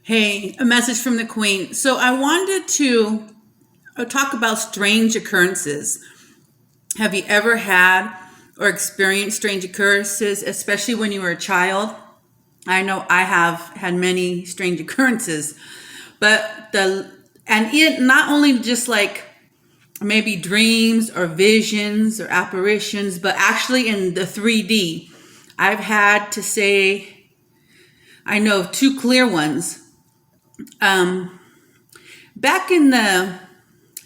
Hey, a message from the Queen. So I wanted to talk about strange occurrences. Have you ever had or experienced strange occurrences, especially when you were a child? I know I have had many strange occurrences, but it not only just like maybe dreams or visions or apparitions, but actually in the 3D. I've had to say I know of two clear ones. Um, Back in the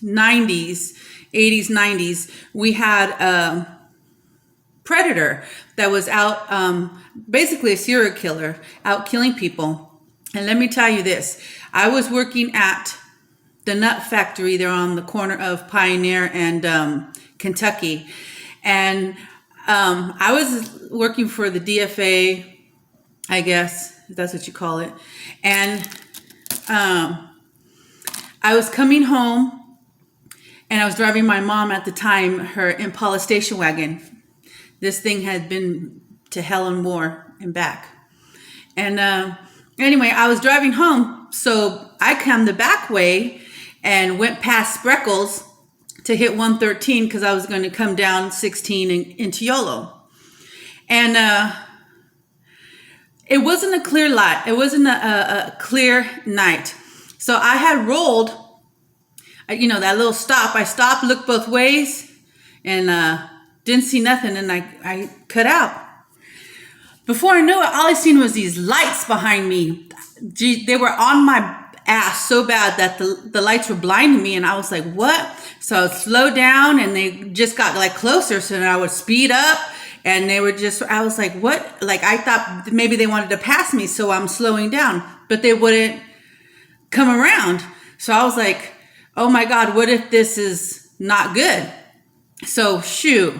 90s, 80s, 90s, we had a predator that was out, basically a serial killer, out killing people. And let me tell you this, I was working at the nut factory there on the corner of Pioneer and Kentucky. And I was working for the DFA, I guess, if that's what you call it. And I was coming home and I was driving my mom at the time, her Impala station wagon. This thing had been to hell and more and back. And anyway, I was driving home. So I come the back way and went past Spreckles to hit 113 because I was going to come down 16 into YOLO. And it wasn't a clear light. It wasn't a clear night. So I had rolled, that little stop. I stopped, looked both ways, and didn't see nothing, and I cut out. Before I knew it, all I seen was these lights behind me. Gee, they were on my ass so bad that the lights were blinding me, and I was like, what? So I would slow down, and they just got like closer, so then I would speed up, and they were just, I was like, what? Like I thought maybe they wanted to pass me, so I'm slowing down, but they wouldn't come around. So I was like, oh my God, what if this is not good? So shoot.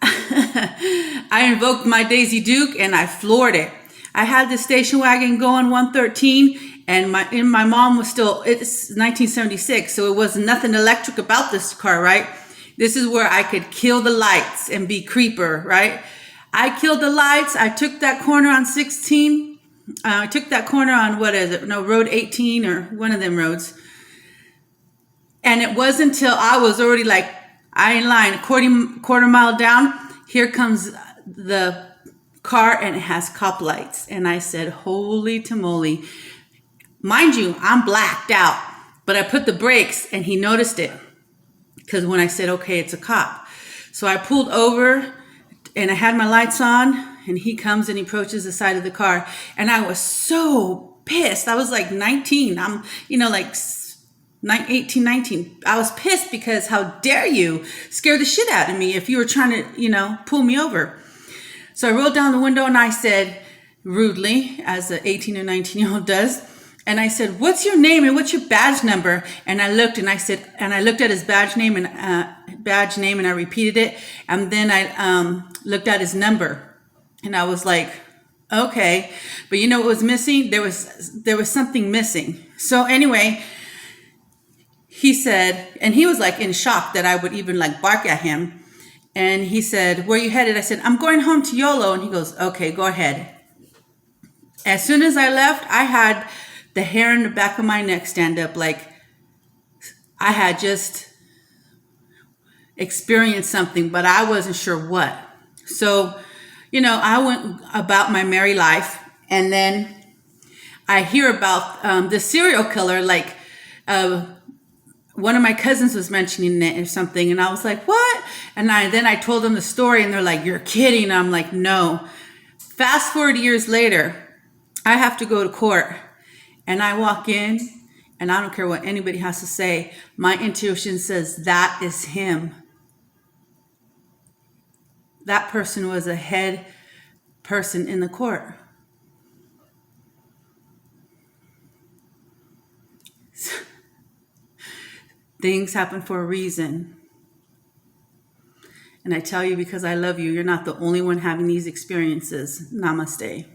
I invoked my Daisy Duke and I floored it. I had the station wagon going 113 and my mom was still, it's 1976, so it was nothing electric about this car, right? This is where I could kill the lights and be creeper, right? I killed the lights. I took that corner on 16. I took that corner on, what is it? No, Road 18 or one of them roads. And it wasn't until I was already like, I ain't lying, quarter mile down, here comes the car and it has cop lights. And I said, holy tamale. Mind you, I'm blacked out, but I put the brakes and he noticed it. Because when I said, okay, it's a cop. So I pulled over and I had my lights on and he comes and he approaches the side of the car. And I was so pissed. I was like 19. I'm, like 18, 19. I was pissed because how dare you scare the shit out of me if you were trying to, pull me over. So I rolled down the window and I said rudely, as an 18 or 19-year-old does, and I said, what's your name and what's your badge number? And I looked and I said, and I looked at his badge name and I repeated it. And then I looked at his number and I was like, okay. But you know what was missing? There was something missing. So anyway, he said, and he was like in shock that I would even like bark at him. And he said, where are you headed? I said, I'm going home to YOLO. And he goes, okay, go ahead. As soon as I left, I had the hair in the back of my neck stand up like I had just experienced something, but I wasn't sure what. So, I went about my merry life, and then I hear about the serial killer, like one of my cousins was mentioning it or something, and I was like, what? And then I told them the story, and they're like, you're kidding. I'm like, no. Fast forward years later, I have to go to court. And I walk in, and I don't care what anybody has to say. My intuition says that is him. That person was a head person in the court. Things happen for a reason. And I tell you because I love you, you're not the only one having these experiences. Namaste.